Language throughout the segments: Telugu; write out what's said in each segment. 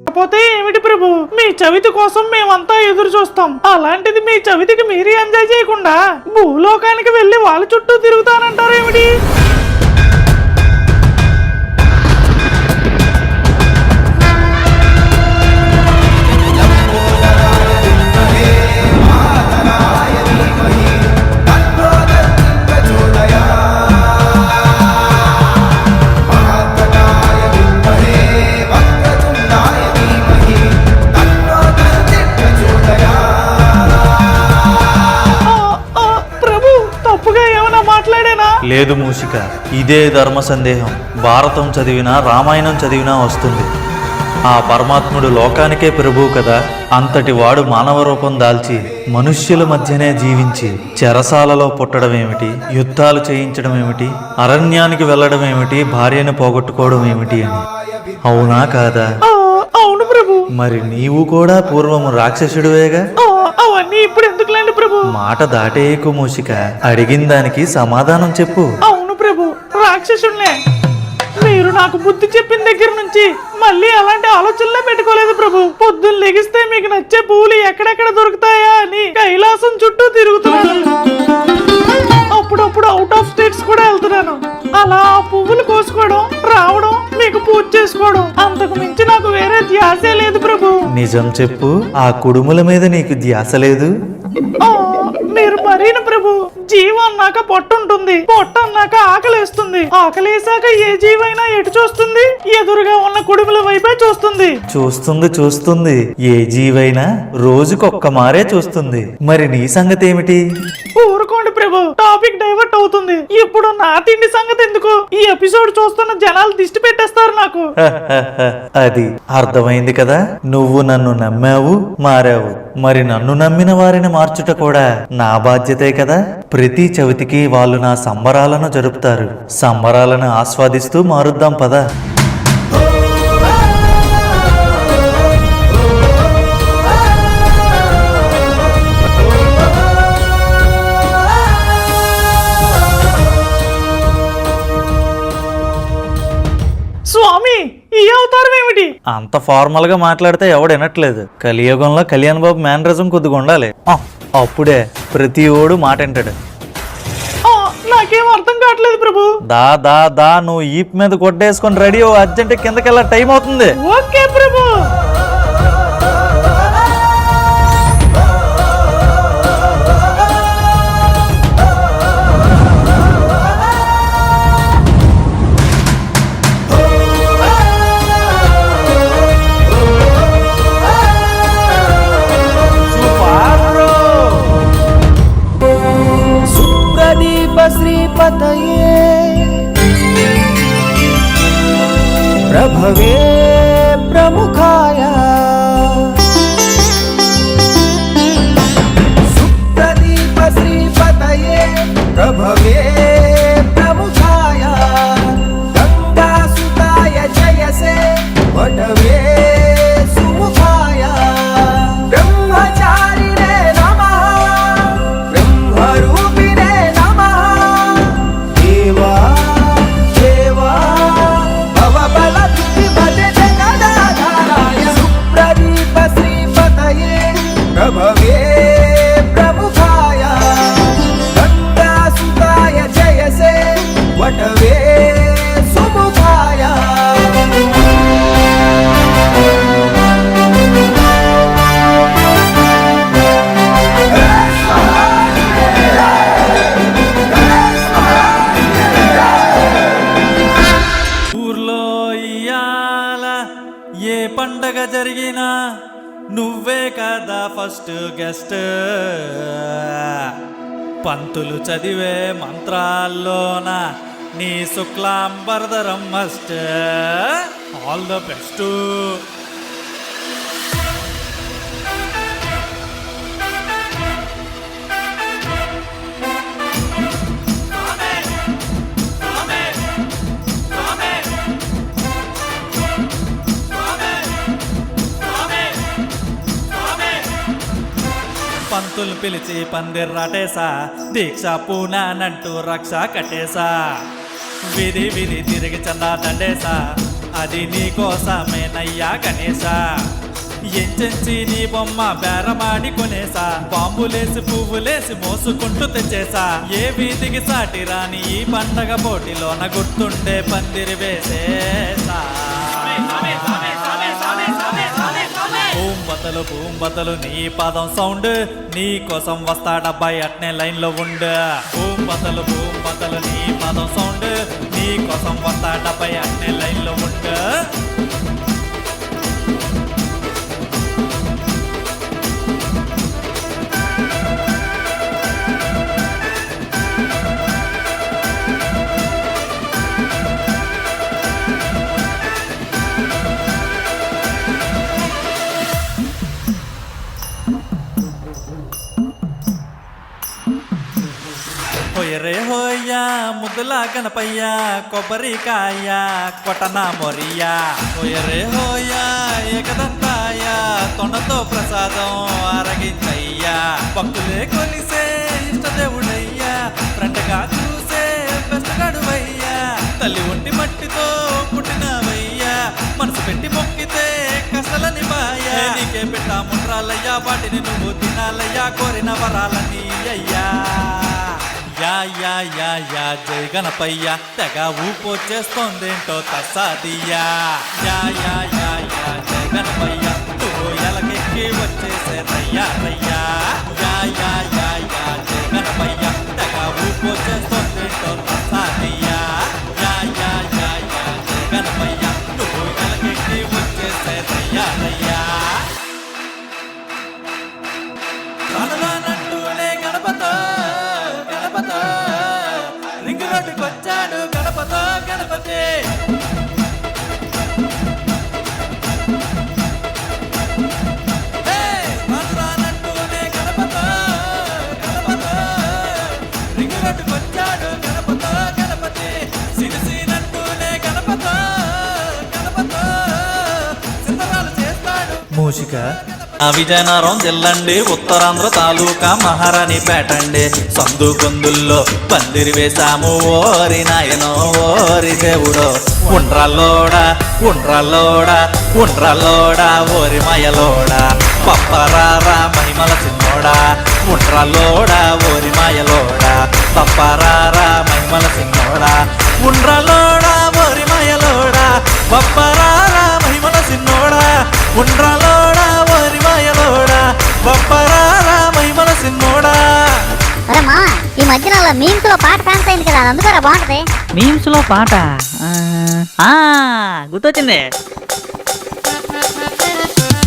కాకపోతే ఏమిటి ప్రభు, మీ చవితి కోసం మేమంతా ఎదురు చూస్తాం. అలాంటిది మీ చవితికి మీరే ఎంజాయ్ చేయకుండా భూలోకానికి వెళ్లి వాళ్ళ చుట్టూ తిరుగుతానంటారు ఏమిటి? లేదు మూషిక, ఇదే ధర్మ సందేహం భారతం చదివినా రామాయణం చదివినా వస్తుంది. ఆ పరమాత్ముడు లోకానికే ప్రభువు కదా. అంతటి వాడు మానవ రూపం దాల్చి మనుష్యుల మధ్యనే జీవించి చెరసాలలో పుట్టడం ఏమిటి, యుద్ధాలు చేయించడం ఏమిటి, అరణ్యానికి వెళ్ళడం ఏమిటి, భార్యను పోగొట్టుకోవడం ఏమిటి అని. అవునా కాదా? అవును ప్రభు. మరి నీవు కూడా పూర్వము రాక్షసుడివేగా. అవన్నీ ఇప్పుడు ఎందుకులేండి ప్రభు. మాట దాటేయకు మూషిక, అడిగిన దానికి సమాధానం చెప్పు. అవును ప్రభు, రాక్షసుడినే. మీరు నాకు బుద్ధి చెప్పిన దగ్గర నుంచి మళ్ళీ అలాంటి ఆలోచనలే పెట్టుకోలేదు ప్రభు. పొద్దున్న లెగిస్తే మీకు నచ్చే పువ్వులు ఎక్కడెక్కడ దొరుకుతాయా అని కైలాసం చుట్టూ తిరుగుతున్నాను. అప్పుడప్పుడు అవుట్ ఆఫ్ స్టేట్స్ కూడా వెళ్తున్నాను. అలా పువ్వులు కోసుకోవడం, రావడం, మీకు పూజ చేసుకోవడం, అంతకు మించి నాకు వేరే ధ్యాసే లేదు ప్రభు. నిజం చెప్పు, ఆ కుడుముల మీద నీకు ధ్యాస లేదు? మీరు మరీన ప్రభు. జీవం అన్నాక పొట్ట ఉంటుంది, పొట్ట అన్నాక ఆకలేస్తుంది, ఆకలేసాక ఏ జీవైనా ఎటు చూస్తుంది? ఎదురుగా ఉన్న కుడుముల వైపే చూస్తుంది. చూస్తుంది. ఏ జీవైనా రోజుకొక్క మారే చూస్తుంది. మరి నీ సంగతి ఏమిటి? ఊరుకోండి ప్రభు, టాపిక్ డైవర్ట్ అవుతుంది. ఇప్పుడు నా తిండి సంగతి ఎందుకు? ఈ ఎపిసోడ్ చూస్తున్న జనాలు దిష్టి పెట్టేస్తారు నాకు. అది అర్థమైంది కదా. నువ్వు నన్ను నమ్మావు, మారావు. మరి నన్ను నమ్మిన వారిని మార్చుట కూడా నా బాధ్యతే కదా. ప్రతి చవితికి వాళ్ళు నా సంబరాలను జరుపుతారు. సంబరాలను ఆస్వాదిస్తూ మారుద్దాం పదా. స్వామి, ఈ అవతారం ఏమిటి? అంత ఫార్మల్ గా మాట్లాడితే ఎవడనట్లేదు. కలియుగంలో కళ్యాణ్ బాబు మేనరిజం కొద్దిగా ఉండాలి. అప్పుడే ప్రతి ఓడు మాట వింటాడు. నాకేం అర్థం కావట్లేదు ప్రభు. దా నువ్వు ఈప్ మీద కొట్టేసుకొని రెడీ అర్జెంట్ కిందకెళ్ళ టైం అవుతుంది. ఓకే ప్రభు. శ్రీపతయే ప్రభవే ప్రముఖాయ సుప్రదీప శ్రీపతయే ప్రభవే ప్రముఖాయ గంగాసుతాయ జయసే వటవే సుముఖాయ బ్రహ్మచారిణే నమః బ్రహ్మరూపిణే ప్రభవే ప్రముఖాయ గంగాసుతాయ జయసే వటవే సుముఖాయ. ఊర్లో ఇయ్యాల ఏ పండగ జరిగినా నువ్వే కదా ఫస్ట్ గెస్ట్. పంతులు చదివే మంత్రాల్లోన నీ శుక్లాంబరధరం మస్ట్. All the best. పంతులు పిలిచి పందిర్రాటేసా, దీక్ష పూనానంటూ రక్ష కట్టేసా, విధి తిరిగి చందా దండేసా, అది నీ కోసమేనయ్యా గణేశ. ఎంచెంచి నీ బొమ్మ బేరమాడి కొనేసా, బాంబులేసి పువ్వులేసి మోసుకుంటూ తెచ్చేసా. ఏ వీధికి సాటి రాని ఈ పండగ పోటీలోన గుర్తుండే పందిరి వేసేసా. భూం బతలు నీ పాదం సౌండ్, నీ కోసం వస్తాడబ్బాయి అట్నే లైన్ లో ఉండు. భూం బతలు నీ పాదం సౌండ్, నీ కోసం వస్తాడబ్బాయి అట్నే లైన్ లో ఉండు. హోయరే హోయ్యా ముద్దులా గణపయ్యా, కొబ్బరికాయ కొట్టనా మొరియా. హోయరే హోయ్యా ఏకదంతాయ, తొండతో ప్రసాదం అరగించయ్యా. భక్తులే కొలిసే ఇష్టదేవుడయ్యా, ఫ్రెండ్గా చూసే బెస్తగడువయ్యా. తల్లి ఒంటి మట్టితో పుట్టినవయ్యా, మనసు పెట్టి మొక్కితే కసలని బాయా. నీకే పెట్టా ముండ్రాలయ్యా, వాటిని నువ్వు తినాలయ్యా, కోరిన వరాలని అయ్యా. యా యా యా యా జై గణపయ్య, తెగ ఊపొచ్చేస్తోందేంటో తస్సాదియ్యా. యా యా యా యా జై గణపయ్య, నువ్వు ఎలకెక్కి వచ్చేసే రయ్యా రయ్యా. యా యా యా యా జై గణపయ్య, తెగ ఊపొచ్చేస్తోందేంటో తస్సాదియ్యా. యా యా యా యా జై గణపయ్య, నువ్వు ఎలకెక్కి వచ్చేసే రయ్యా రయ్యా. కనదానంటూనే గణపతో రింగు రోడ్డుకొచ్చాడు గణపతో గణపతి. రానంటూనే గణపతో రింగు రోడ్డుకొచ్చాడు గణపతో గణపతి. సిరిసినంటూనే గణపతో సింధరాలు చేస్తాడు మూషిక. విజయనగరం జిల్లండి, ఉత్తరాంధ్ర తాలూకా మహారాణి పేటండి. సందు గొందుల్లో పందిరి వేశాము ఓరి నాయనో ఓరి దేవుడో. ఉండ్రాలోడా ఉండ్రాలోడా ఉండ్రాలోడా ఓరి మాయలోడా. పప్పరారా మహిమల సిన్నోడా, ఉండ్రాలోడా ఓరి మాయలోడా. పప్పరారా మహిమల సిన్నోడా, ఉండ్రాలోడా ఓరి మాయలోడా. పప్పరారా మహిమల సిన్నోడా, ఉండ్రాలోడా ఓరి మాయలోడా. పప్పరారా మహిమల సిన్నోడా. అరే మా, ఈ మధ్యన మీమ్స్ లో పాట ఫేమస్ అయింది కదా, అందుకరా బాగుంటది. మీమ్స్ లో పాట గుర్తొచ్చింది.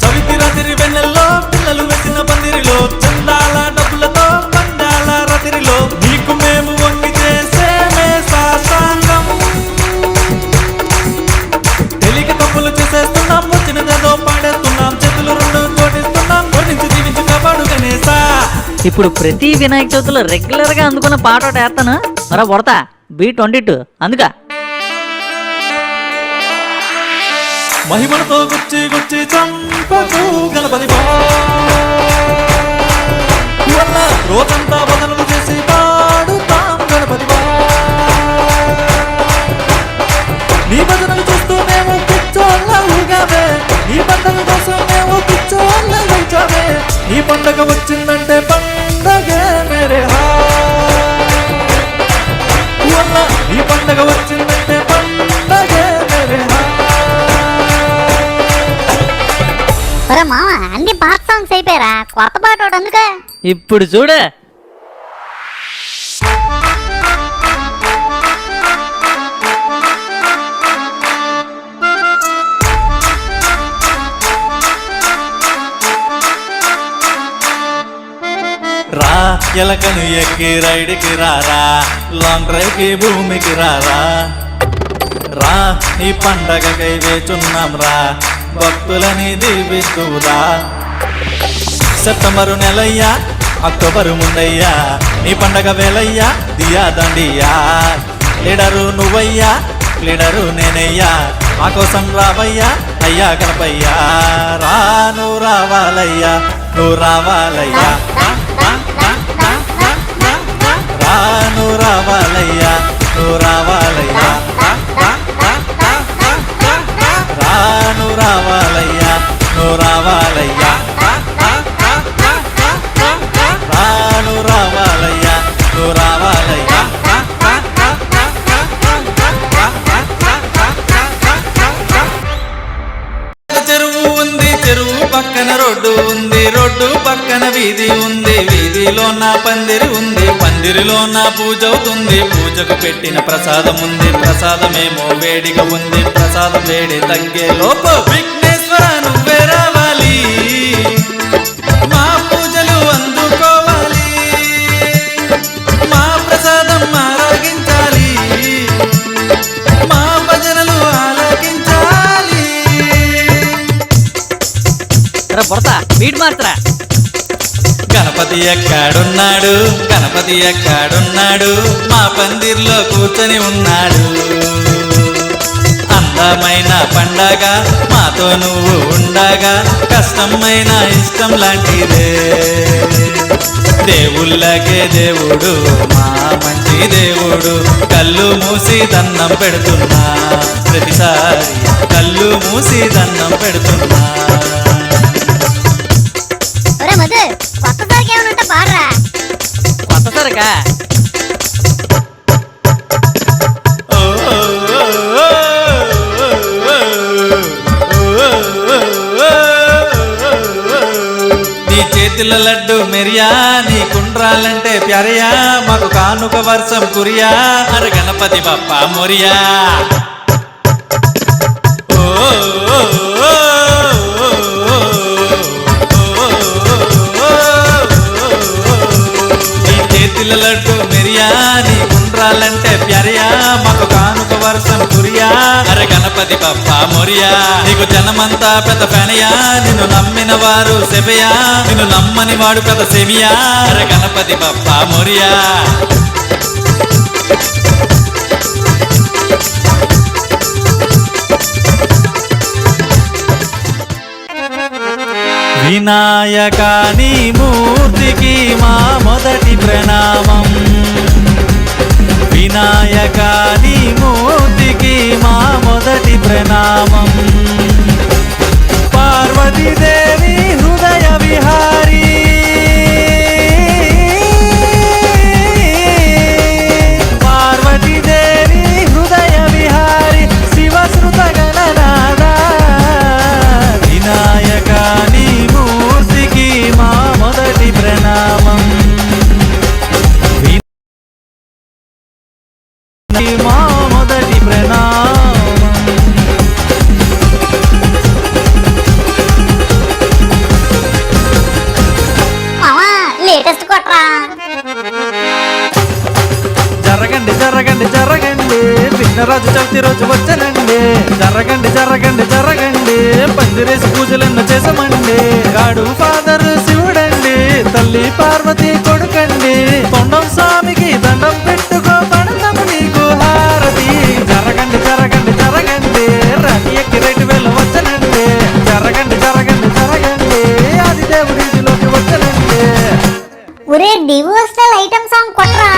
చవితి రాత్రి వెన్నెల్లో పిల్లలు వెతిన పందిరిలో, చందాల డబ్బులతో పండాల రాత్రిలో, నీకు మేము వంగి చేసేమే సాసాంగం. తెలియక తప్పులు చేసేస్తున్నాం, వచ్చినదేదో పాడేస్తున్నాం, చేతులు రెండు కోటిస్తున్నాం, కోటించి దీవించి కాపాడు గణేశా. ఇప్పుడు ప్రతి వినాయక చవితిలో రెగ్యులర్ గా అందుకున్న పాట ఒకటి వేస్తాను, మరా కొడతా. B22 అందుక మహిమలతో గుచ్చి గుచ్చి చంపకు గణపతి రోజంతా బదలు చేసి పాడుతాం గణపతి. నీ భజనలు చూస్తూ మేము పిచ్చోళ్ళవుగామే, నీ పండగ కోసం మేము పిచ్చోళ్ళవైచామే. ఈ పండగ వచ్చిందంటే పండగే మేరే ఈ పండగ వచ్చిందంటే పండగే మేరే. అరే మామ, అన్ని పాత సాంగ్స్ అయిపోయారా, కొత్త పాట ఒకటి అందుక. ఇప్పుడు చూడు. రా ఎలకను ఎక్కి రైడ్కి రారా, లాంగ్ డ్రైవ్ కి భూమికి రారా. రా ఈ పండగకై వేచున్నాం రా, భక్తులని దీవిస్తూరా. సెప్టెంబరు నెలయ్యా, అక్టోబరు ముందయ్యా, నీ పండగ వేలయ్యా, దియా దండియా. లీడరు నువ్వయ్యా, లీడరు నేనయ్యా, మా కోసం రావయ్యా అయ్యా గణపయ్యా. రా నువ్వు రావాలయ్యా, నువ్వు రావాలయ్యా. రా నువ్వు రావాలయ్యా, నువ్వు రావాలయ్యా. పక్కన వీధి ఉంది, వీధిలో నా పందిరి ఉంది, పందిరిలో నా పూజ అవుతుంది. పూజకు పెట్టిన ప్రసాదం ఉంది, ప్రసాదమేమో వేడిగా ఉంది. ప్రసాదం వేడి తగ్గే లోపు విఘ్నేశ్వర నువ్వే రావాలి, మా పూజలు అందుకోవాలి, మా ప్రసాదం ఆరాగించాలి, మా భజనలు ఆలకించాలి. బీట్ మార్చరా. గణపతి ఎక్కడున్నాడు, గణపతి ఎక్కడున్నాడు, మా పందిర్లో కూర్చొని ఉన్నాడు. అందమైన పండగ మాతో నువ్వు ఉండగా, కష్టమైన ఇష్టం లాంటిదే. దేవుళ్ళకే దేవుడు మా మంచి దేవుడు, కళ్ళు మూసి దండం పెడుతున్నా, ప్రతిసారి కళ్ళు మూసి దండం పెడుతున్నా. ఒరే మధు, కొత్త సరికి ఏమైనా ఉంటే పాడరా. కొత్త సరకా? నీ చేతుల లడ్డు మెరియా, నీ కుండ్రాలంటే ప్యారయా, మాకు కానుక వర్షం కురియా, అర గణపతి బప్ప మొరియా. నీ చేతుల లడ్డు మెరియా, నీ కుండ్రాలంటే ప్యారయా, మాకు కానుక వర్షం కురియా, అర గణపతి బప్ప మొరియా. నీకు జనమంతా పెద్ద ఫెనయా, నిన్ను నమ్మిన వారు సెబయా, నిన్ను నమ్మని వాడు పెద్ద సెమియా, అర గణపతి బప్ప మొరియా. వినాయక నీ మూర్తికి మా మొదటి ప్రణామం, వినాయక నీ మూర్తికి మా మొదటి ప్రణామం. పార్వతీదేవి హృదయ విహారీ, పార్వతీదేవి హృదయ విహారీ, శివశ్రుత గణనాద. వినాయక నీ మూర్తికి మా మొదటి ప్రణామం, మా మొదటి ప్రణామం. మావా లేటెస్ట్ కొట్రా. జరగండి జరగండి జరగండి, విఘ్నరాజు చవితి రోజు వచ్చనండి. జరగండి జరగండి జరగండి, పందిరేసి పూజలెన్నో చేసామండి. గాడు ఫాదర్ శివుడండి, తల్లి పార్వతి కొడుకండి. తొండం స్వామికి దండం పెట్టుకో, పడతాము నీకు హారతి. జరగండి జరగండి జరగండి, రథి ఎక్కి 2,000 వచ్చనండి. జరగండి జరగండి జరగండి, అది దేవుడిలోకి వచ్చనండి. ఒరే డివోషనల్ ఐటమ్ సాంగ్ కొట్రా.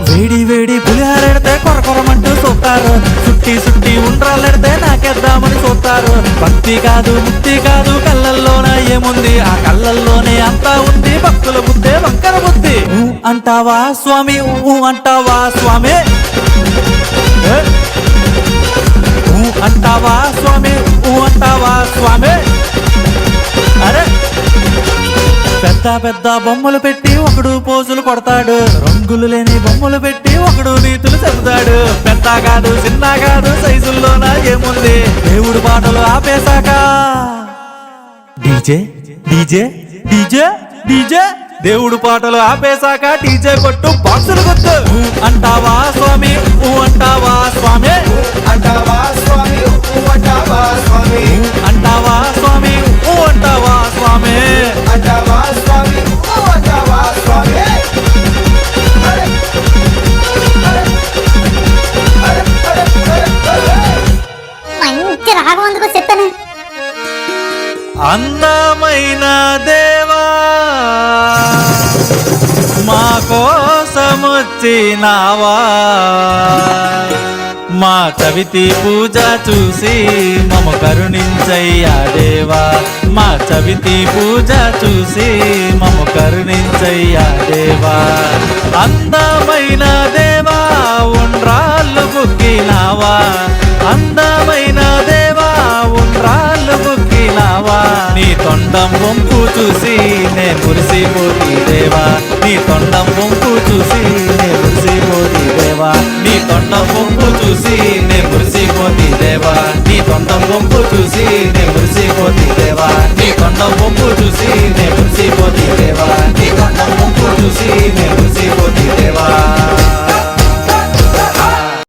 వేడి వేడి పులిహారెడితే కొరకొరమంటూ చూస్తారు, చుట్టి చుట్టి ఉండ్రాలెడితే నాకేద్దామని చూస్తారు. భక్తి కాదు ముక్తి కాదు, కళ్ళల్లోన ఏముంది, ఆ కళ్ళల్లోనే అంతా ఉంది. భక్తుల బుద్ధే వంకర బుద్ధి. ఊ అంటావా స్వామి, ఊ అంటావా స్వామి, ఊ అంటావా స్వామి, ఊ అంటావా స్వామి. అరే పెద్ద పెద్ద బొమ్మలు పెట్టి ఒకడు పోజులు కొడతాడు, రంగులు లేని బొమ్మలు పెట్టి ఒకడు నీతులు చెబుతాడు. పెద్ద కాదు చిన్న కాదు, సైజుల్లోన ఏముంది, దేవుడు పాటలు ఆపేశాక డీజే డీజే డీజే డీజే, దేవుడు పాటలు ఆపేశాక డీజే కొట్టు, బాక్సులు కొట్టు. ఊ అంటావా స్వామి, ఊ అంటావా స్వామి, అంటావా స్వామి, ఊ అంటావా స్వామి, అంటావా స్వామి, ఊ అంటావా స్వామి. అంటావా స్వామి, ఊ అంటావా స్వామి. మంచి రాగం అందుకో చెప్తాను. అందమైన దేవా మా కోసమొచ్చినావా, మా చవితి పూజ చూసి మమ కరుణించయ్యా దేవా, మా చవితి పూజ చూసి మమ కరుణించయ్యా దేవా. అందమైన దేవా ఉండ్రాళ్ళు బుక్కినావా, అందమైన దేవా నీ తొండం వంపు చూసి నే మురిసిపోతి దేవా నీ తొండం వంపు చూసి నే మురిసిపోతి దేవా నీ తొండం వంపు చూసి నే మురిసిపోతి దేవా నీ తొండం వంపు చూసి నే మురిసిపోతి దేవా నీ తొండం వంపు చూసి నే మురిసిపోతి దేవా నీ తొండం వంపు చూసి నే మురిసిపోతి దేవా